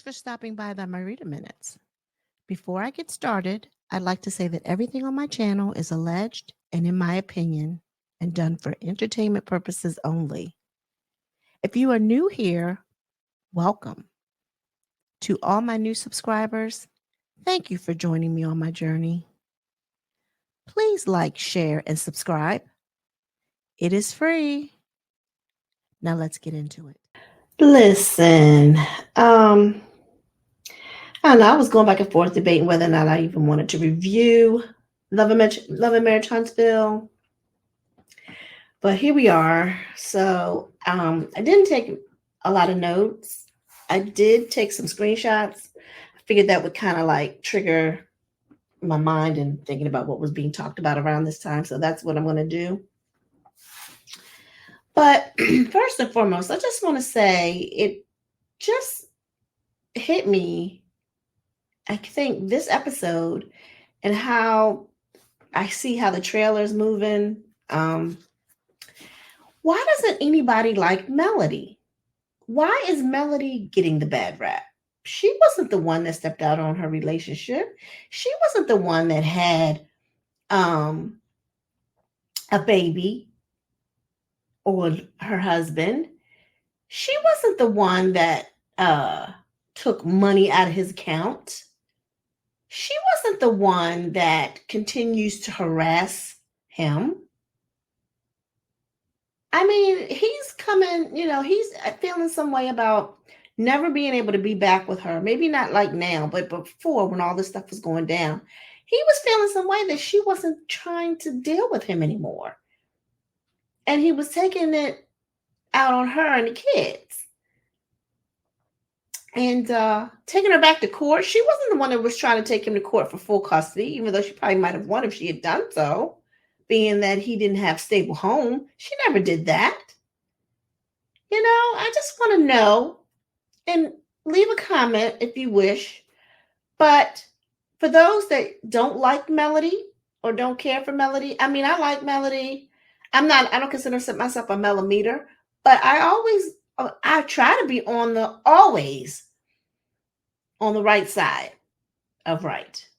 for stopping by the Marita Minutes. Before I get started, I'd like to say that everything on my channel is alleged and, in my opinion, and done for entertainment purposes only. If you are new here, welcome. To all my new subscribers, thank you for joining me on my journey. Please like, share, and subscribe. It is free. Now let's get into it. Listen, I don't know. I was going back and forth debating whether or not I even wanted to review Love and Marriage Huntsville, but here we are. So I didn't take a lot of notes. I did take some screenshots. I figured that would kind of like trigger my mind and thinking about what was being talked about around this time. So that's what I'm going to do. But first and foremost, I just want to say it just hit me, I think, this episode and how I see how the trailer's moving. Why doesn't anybody like Melody? Why is Melody getting the bad rap? She wasn't the one that stepped out on her relationship. She wasn't the one that had a baby or her husband. She wasn't the one that took money out of his account. She wasn't the one that continues to harass him. I mean, he's coming, he's feeling some way about never being able to be back with her. Maybe not like now, but before when all this stuff was going down, he was feeling some way that she wasn't trying to deal with him anymore. And he was taking it out on her and the kids. And taking her back to court. She wasn't the one that was trying to take him to court for full custody, even though she probably might have won if she had done so, being that he didn't have stable home. She never did that. I just want to know, and leave a comment if you wish. But for those that don't like Melody or don't care for Melody, I mean, I like Melody. I don't consider myself a Melometer, but I try to be always on the right side of right.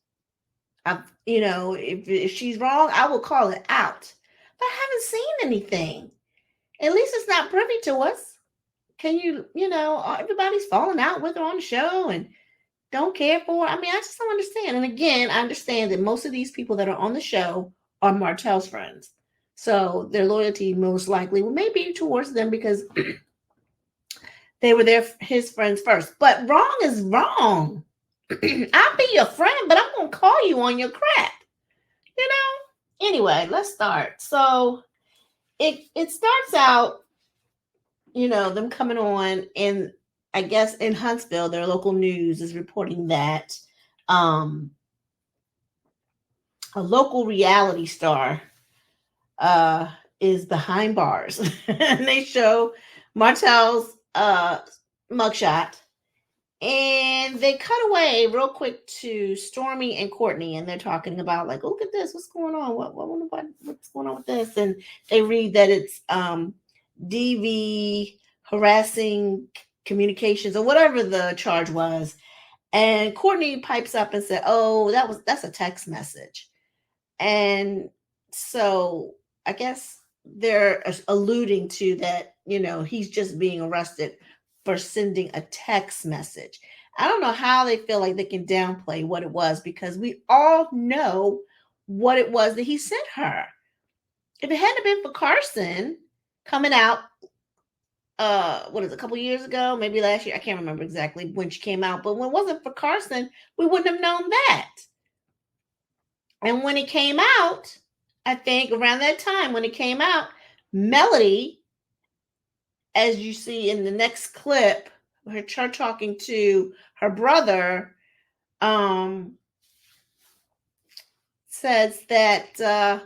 If she's wrong, I will call it out. But I haven't seen anything. At least it's not privy to us. Can everybody's falling out with her on the show and don't care for her. I mean, I just don't understand. And again, I understand that most of these people that are on the show are Martell's friends. So their loyalty most likely will maybe towards them because they were his friends first. But wrong is wrong. I'll be your friend, but I'm going to call you on your crap. Anyway, let's start. So it starts out, them coming on, and I guess in Huntsville, their local news is reporting that a local reality star is behind bars. And they show Martell's mugshot, and they cut away real quick to Stormy and Courtney, and they're talking about like, look at this, what's going on? What's going on with this? And they read that it's DV, harassing communications, or whatever the charge was. And Courtney pipes up and said, "Oh, that's a text message." And so I guess they're alluding to that, he's just being arrested for sending a text message. I don't know how they feel like they can downplay what it was, because we all know what it was that he sent her. If it hadn't been for Carson coming out, a couple years ago, maybe last year, I can't remember exactly when she came out, but when it wasn't for Carson, we wouldn't have known that. And when it came out, I think around that time when it came out, Melody, as you see in the next clip, her talking to her brother, says that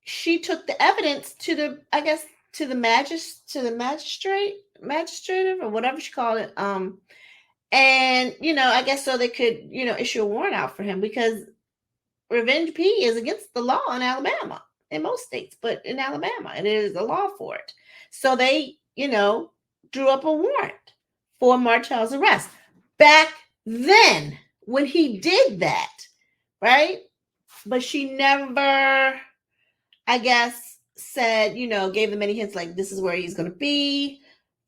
she took the evidence to the magistrate or whatever she called it. And I guess so they could, issue a warrant out for him, because Revenge P is against the law in Alabama, in most states, but in Alabama, it is a law for it. So they, drew up a warrant for Martell's arrest. back then when he did that, right? But she never, I guess, said, gave them any hints like this is where he's going to be.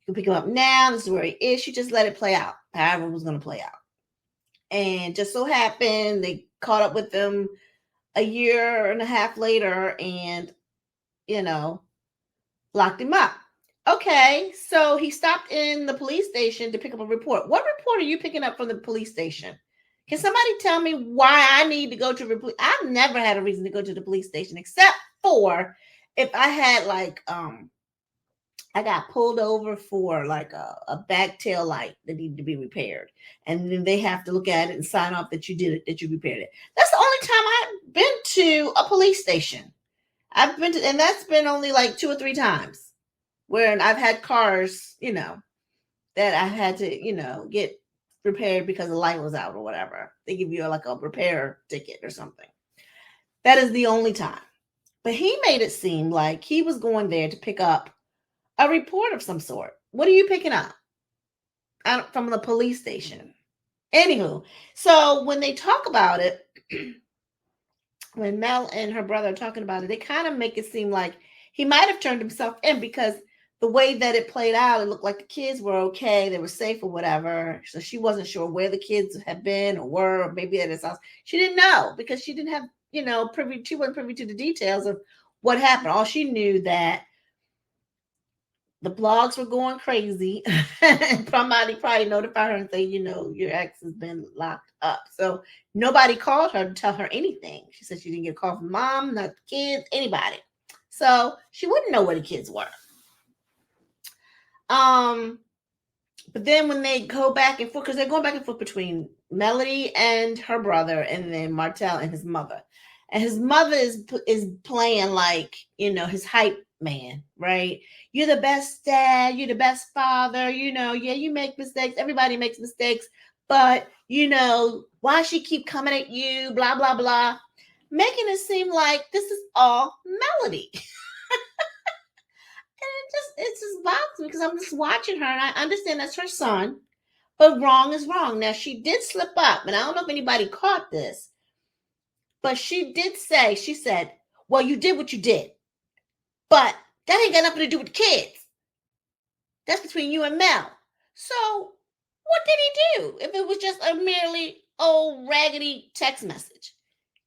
You can pick him up now. This is where he is. She just let it play out, however it was going to play out. And just so happened they caught up with them a year and a half later and, locked him up. Okay, so he stopped in the police station to pick up a report. What report are you picking up from the police station? Can somebody tell me why I need to go to the police? I've never had a reason to go to the police station except for if I had I got pulled over for like a back tail light that needed to be repaired. And then they have to look at it and sign off that you did it, that you repaired it. That's the only time I've been to a police station. I've been to, and that's been only like 2 or 3 times where I've had cars, that I had to, get repaired because the light was out or whatever. They give you like a repair ticket or something. That is the only time. But he made it seem like he was going there to pick up a report of some sort. What are you picking up from the police station? Anywho, so when they talk about it, when Mel and her brother are talking about it, they kind of make it seem like he might have turned himself in because the way that it played out, it looked like the kids were okay, they were safe or whatever. So she wasn't sure where the kids had been or were, or maybe at his house. She didn't know because she didn't have, she wasn't privy to the details of what happened. All she knew that the blogs were going crazy and somebody probably notified her and say, your ex has been locked up. So nobody called her to tell her anything. She said she didn't get a call from mom, not the kids, anybody. So she wouldn't know where the kids were. But then when they go back and forth, because they're going back and forth between Melody and her brother, and then Martell and his mother. And his mother is playing like, his hype man, right? You're the best dad, you're the best father, yeah, you make mistakes, everybody makes mistakes, but why she keep coming at you, blah, blah, blah, making it seem like this is all Melody. It just bothers me because I'm just watching her and I understand that's her son, but wrong is wrong. Now she did slip up, and I don't know if anybody caught this, but she said, well, you did what you did, but that ain't got nothing to do with the kids. That's between you and Mel. So what did he do if it was just a merely old raggedy text message?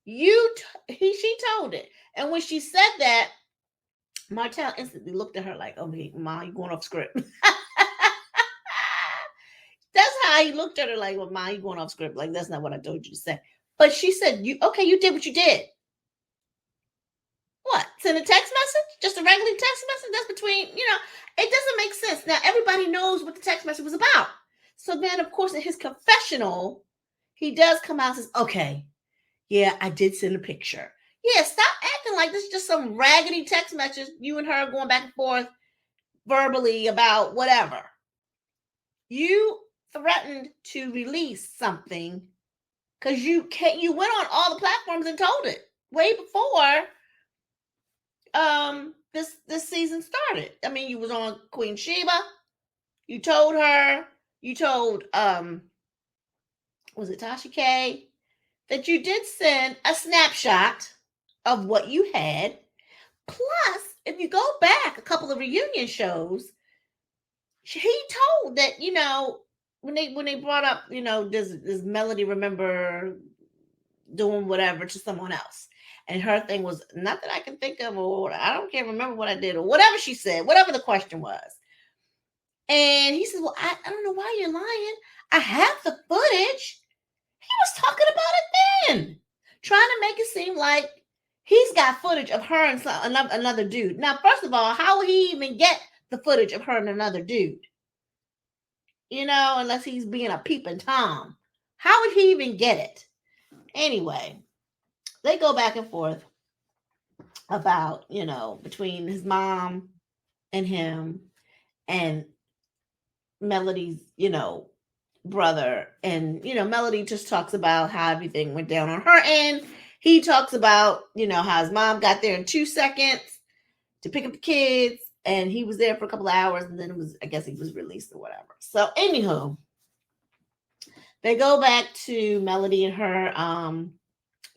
She told it. And when she said that, Martell instantly looked at her like, okay, Ma, you going off script. That's how he looked at her like, well, Ma, you going off script. Like, that's not what I told you to say. But she said, you did what you did. What? Send a text message? Just a regular text message? That's between, it doesn't make sense. Now, everybody knows what the text message was about. So then, of course, in his confessional, he does come out and says, okay, yeah, I did send a picture. Yeah, stop acting like this is just some raggedy text message, you and her going back and forth verbally about whatever. You threatened to release something because you went on all the platforms and told it way before this season started. I mean, you was on Queen Sheba. You told her. You told was it Tasha K that you did send a snapshot of what you had. Plus, if you go back a couple of reunion shows, he told that, when they brought up, does Melody remember doing whatever to someone else? And her thing was, not that I can think of, or I can't remember what I did, or whatever she said, whatever the question was. And he said, well, I don't know why you're lying. I have the footage. He was talking about it then, trying to make it seem like he's got footage of her and another dude. Now, first of all, how would he even get the footage of her and another dude? Unless he's being a peeping Tom. How would he even get it? Anyway, they go back and forth about, between his mom and him and Melody's, brother. And, Melody just talks about how everything went down on her end. He talks about, how his mom got there in 2 seconds to pick up the kids. And he was there for a couple of hours. And then I guess he was released or whatever. So, anywho, They go back to Melody and her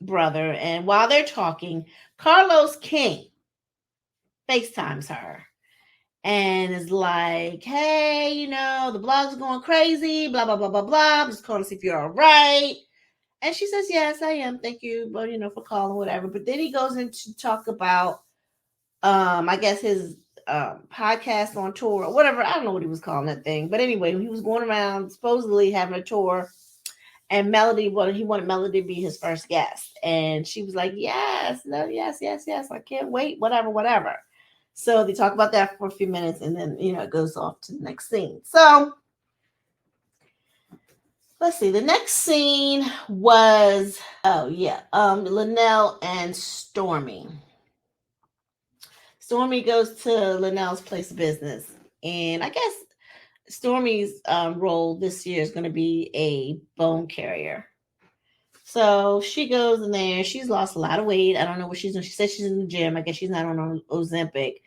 brother, and while they're talking, Carlos King FaceTimes her and is like, "Hey, the blog's going crazy, blah blah blah blah blah. I'm just calling to see if you're all right." And she says, "Yes, I am. Thank you, but for calling, whatever." But then he goes into talk about, I guess his podcast on tour or whatever. I don't know what he was calling that thing, but anyway, he was going around supposedly having a tour, and he wanted Melody to be his first guest, and she was like, "Yes, no, yes, yes, yes. I can't wait. Whatever, whatever." So they talk about that for a few minutes, and then it goes off to the next scene. So let's see. The next scene was Linnell and Stormy. Stormy goes to Linnell's place of business, and I guess Stormy's role this year is going to be a bone carrier. So she goes in there. She's lost a lot of weight. I don't know what she's doing. She says she's in the gym. I guess she's not on Ozempic,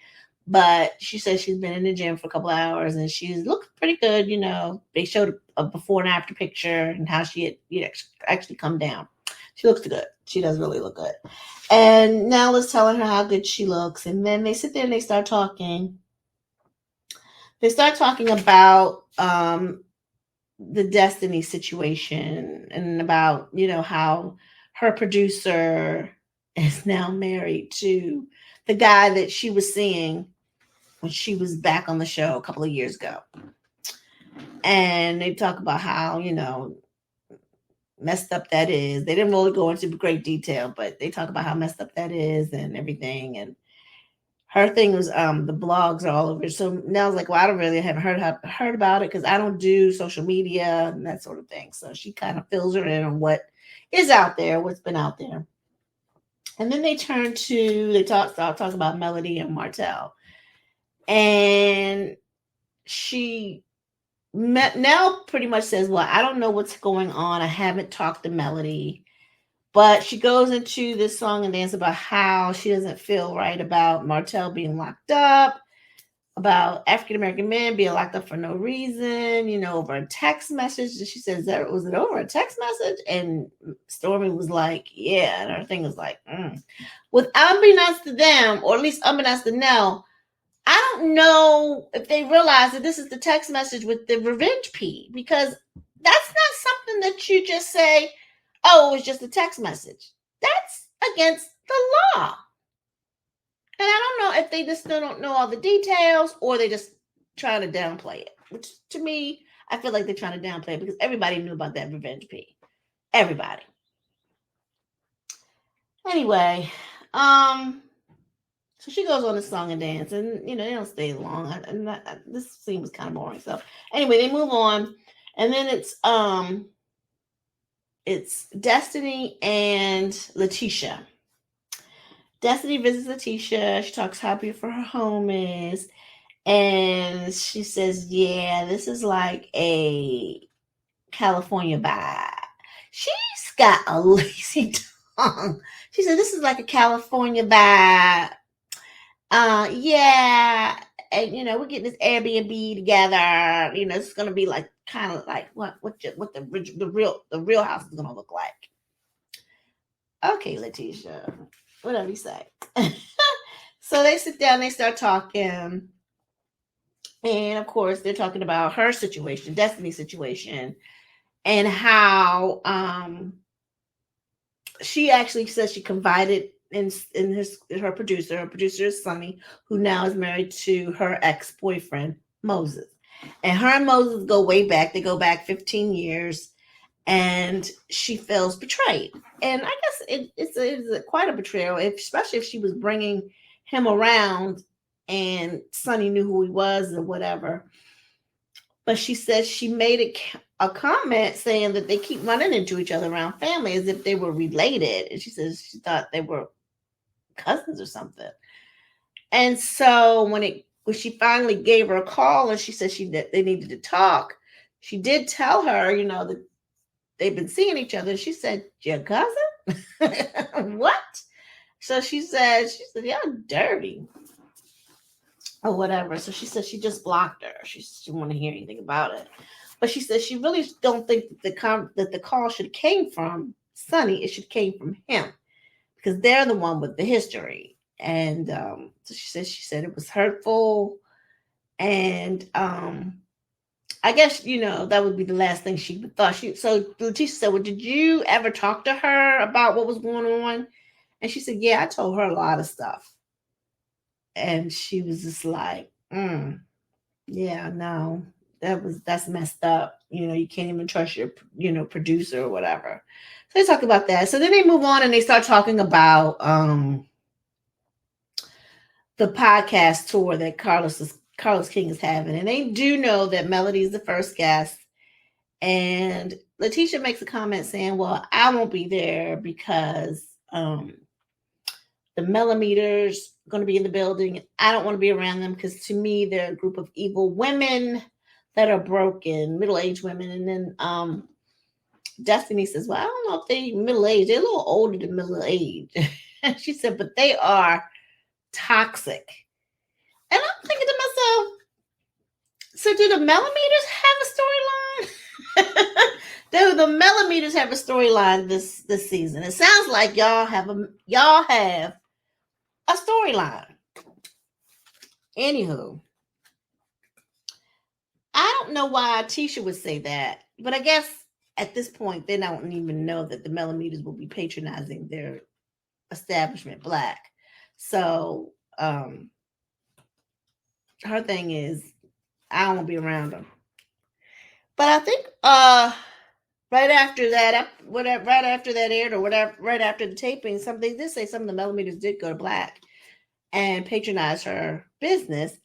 but she says she's been in the gym for a couple of hours and she's looked pretty good. They showed a before and after picture and how she had actually come down. She looks good. She does really look good. And Nell is telling her how good she looks. And then they sit there and they start talking. They start talking about the Destiny situation and about, how her producer is now married to the guy that she was seeing when she was back on the show a couple of years ago. And they talk about how, messed up that is. They didn't really go into great detail, but they talk about how messed up that is and everything. And her thing was the blogs are all over. So Nell's like, well, I don't really haven't heard about it because I don't do social media and that sort of thing. So she kind of fills her in on what is out there, what's been out there. And then they start talking about Melody and Martell. And Nell pretty much says, well, I don't know what's going on. I haven't talked to Melody. But she goes into this song and dance about how she doesn't feel right about Martell being locked up, about African-American men being locked up for no reason, over a text message. And she says, was it over a text message? And Stormy was like, yeah. And her thing was like, With unbeknownst to them, or at least unbeknownst to Nell, I don't know if they realize that this is the text message with the revenge P, because that's not something that you just say, oh, it was just a text message. That's against the law. And I don't know if they just still don't know all the details or they just trying to downplay it. Which to me, I feel like they're trying to downplay it because everybody knew about that revenge P. Everybody. Anyway, so she goes on the song and dance, and they don't stay long. This scene was kind of boring. So anyway, they move on, and then it's Destiny and Letitia. Destiny visits Letitia. She talks how beautiful her home is. And she says, yeah, this is like a California vibe. She's got a lazy tongue. She said, this is like a California vibe. Yeah. And, we're getting this Airbnb together. It's going to be like kind of like what the real house is going to look like. Okay, Letitia, whatever you say. So they sit down, they start talking. And of course, they're talking about her situation, Destiny's situation, and how she actually says she confided in her producer. Her producer is Sonny, who now is married to her ex-boyfriend, Moses. And her and Moses go way back. They go back 15 years. And she feels betrayed. And I guess it's quite a betrayal, especially if she was bringing him around and Sonny knew who he was or whatever. But she says she made a comment saying that they keep running into each other around family as if they were related. And she says she thought they were cousins or something. And so when she finally gave her a call and she said they needed to talk, she did tell her, that they've been seeing each other. She said, your cousin? What? So she said, yeah, dirty. Or whatever. So she said she just blocked her. She didn't want to hear anything about it. But she says she really don't think that the call should have came from Sonny. It should have came from him because they're the one with the history. And so she said it was hurtful, and I guess that would be the last thing she thought. So Letitia said, "Well, did you ever talk to her about what was going on?" And she said, "Yeah, I told her a lot of stuff." And she was just like, "Yeah, no, that's messed up. You can't even trust your producer or whatever." So they talk about that. So then they move on and they start talking about the podcast tour that Carlos King is having, and they do know that Melody is the first guest. And Letitia makes a comment saying, "Well, I won't be there because the millimeters going to be in the building. I don't want to be around them because to me they're a group of evil women that are broken, middle-aged women." And then Destiny says, "Well, I don't know if they're middle-aged. They're a little older than middle-aged." She said, "But they are toxic." And I'm thinking to myself, so do the millimeters have a storyline? Do the millimeters have a storyline this season? It sounds like y'all have a storyline. Anywho, I don't know why Tisha would say that, but I guess at this point they don't even know that the millimeters will be patronizing their establishment Black. So her thing is, I don't want to be around them. But I think right after that aired or whatever, right after the taping, they did say some of the millimeters did go to Black and patronize her business.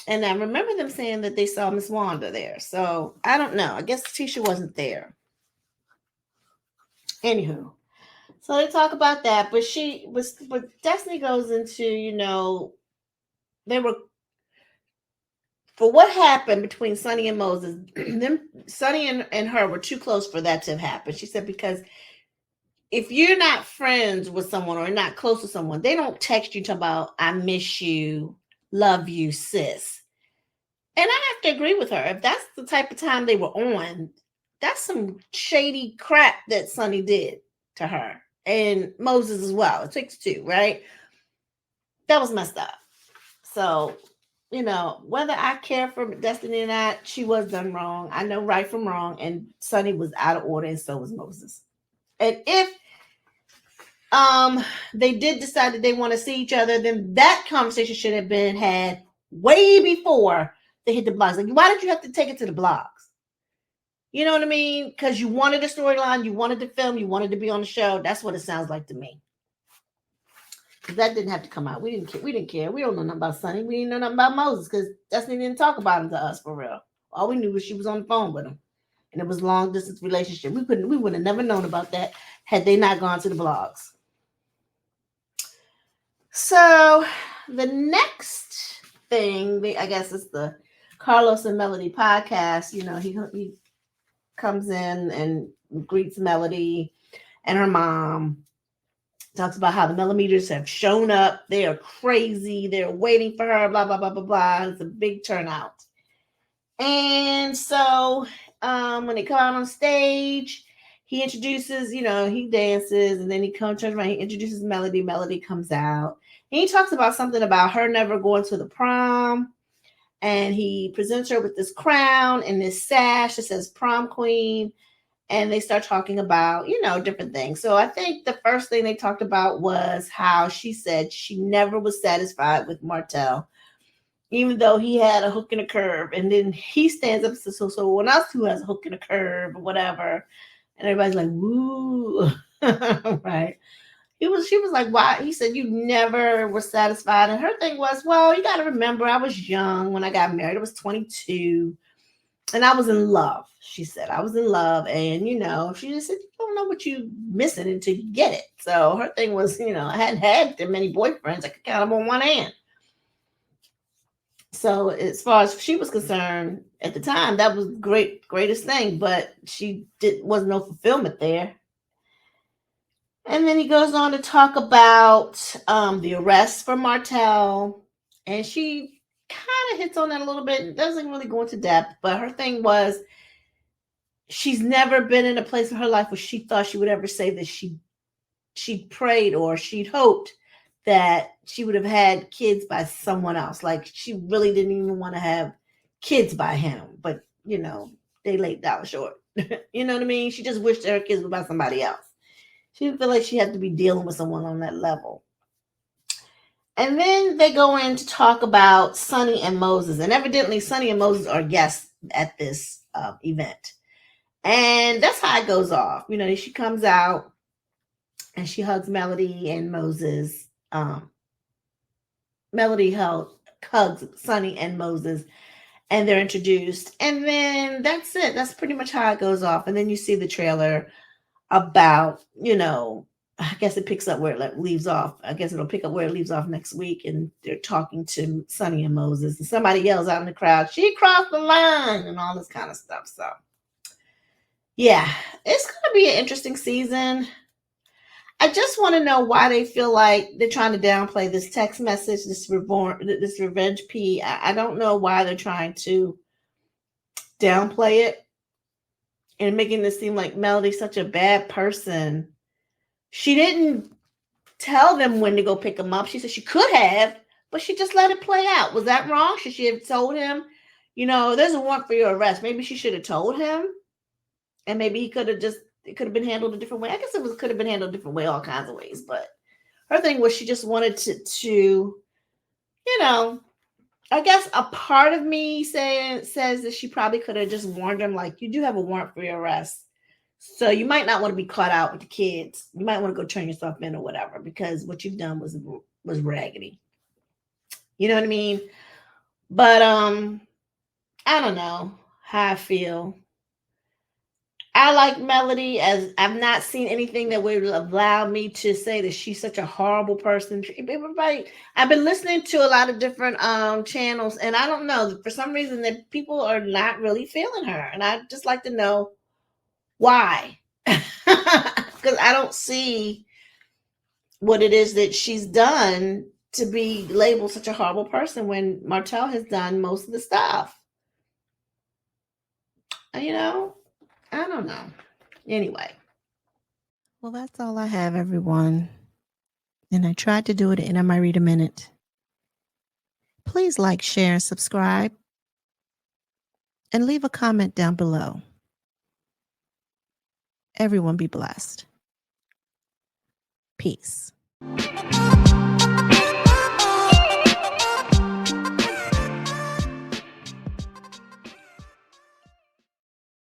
And I remember them saying that they saw Miss Wanda there. So I don't know. I guess Tisha wasn't there. Anywho, so they talk about that, but Destiny goes into, they were, for what happened between Sonny and Moses, Sonny and her were too close for that to have happened. She said, because if you're not friends with someone or not close to someone, they don't text you talking about, "I miss you, love you, sis." And I have to agree with her. If that's the type of time they were on, that's some shady crap that Sonny did to her and Moses as well. It takes two, right? That was messed up. So, whether I care for Destiny or not, she was done wrong. I know right from wrong, and Sonny was out of order, and so was Moses. And if they did decide that they want to see each other, then that conversation should have been had way before they hit the blogs. Like, why did you have to take it to the blogs? You know what I mean? Because you wanted a storyline, you wanted to film, you wanted to be on the show. That's what it sounds like to me. That didn't have to come out. We didn't care. We don't know nothing about Sonny. We didn't know nothing about Moses because Destiny didn't talk about him to us for real. All we knew was she was on the phone with him, and it was a long distance relationship. We would have never known about that had they not gone to the blogs. So the next thing, I guess, is the Carlos and Melody podcast. He comes in and greets Melody and her mom. Talks about how the millimeters have shown up. They are crazy. They're waiting for her, blah, blah, blah, blah, blah. It's a big turnout. And so when they come out on stage, he introduces, he dances, and then he turns around, he introduces Melody. Melody comes out. And he talks about something about her never going to the prom. And he presents her with this crown and this sash that says prom queen. And they start talking about, different things. So I think the first thing they talked about was how she said she never was satisfied with Martell, even though he had a hook and a curve. And then he stands up and says, so someone else who has a hook and a curve or whatever. And everybody's like, woo. Right. She was like, why? He said, you never were satisfied. And her thing was, well, you got to remember, I was young when I got married. I was 22. And I was in love, she said. I was in love. And, she just said, you don't know what you're missing until you get it. So her thing was, I hadn't had that many boyfriends. I could count them on one hand. So as far as she was concerned, at the time, that was greatest thing. But wasn't no fulfillment there. And then he goes on to talk about the arrest for Martell. And she kind kind of hits on that a little bit. It doesn't really go into depth, but her thing was she's never been in a place in her life where she thought she would ever say that she prayed or she'd hoped that she would have had kids by someone else. Like she really didn't even want to have kids by him, but they laid down short. You know what I mean? She just wished her kids were by somebody else. She didn't feel like she had to be dealing with someone on that level. And then they go in to talk about Sonny and Moses. And evidently, Sonny and Moses are guests at this event. And that's how it goes off. She comes out and she hugs Melody and Moses. Melody hugs Sonny and Moses. And they're introduced. And then that's it. That's pretty much how it goes off. And then you see the trailer about, I guess it picks up where it leaves off. I guess it'll pick up where it leaves off next week. And they're talking to Sonny and Moses. And somebody yells out in the crowd, "She crossed the line," and all this kind of stuff. So, yeah, it's going to be an interesting season. I just want to know why they feel like they're trying to downplay this text message, this revenge P. I don't know why they're trying to downplay it and making it seem like Melody's such a bad person. She didn't tell them when to go pick him up. She said she could have, but she just let it play out. Was that wrong? Should she have told him, there's a warrant for your arrest? Maybe she should have told him, and maybe it could have been handled a different way. I guess could have been handled a different way, all kinds of ways. But her thing was she just wanted to I guess a part of me says that she probably could have just warned him, like, you do have a warrant for your arrest. So you might not want to be caught out with the kids. You might want to go turn yourself in or whatever, because what you've done was raggedy. You know what I mean? But I don't know how I feel. I like Melody, as I've not seen anything that would allow me to say that she's such a horrible person. Everybody, I've been listening to a lot of different channels, and I don't know, for some reason that people are not really feeling her, and I'd just like to know why. Because I don't see what it is that she's done to be labeled such a horrible person when Martell has done most of the stuff. I don't know. Anyway. Well, that's all I have, everyone. And I tried to do it in my Read a Minute. Please like, share, subscribe, and leave a comment down below. Everyone be blessed. Peace.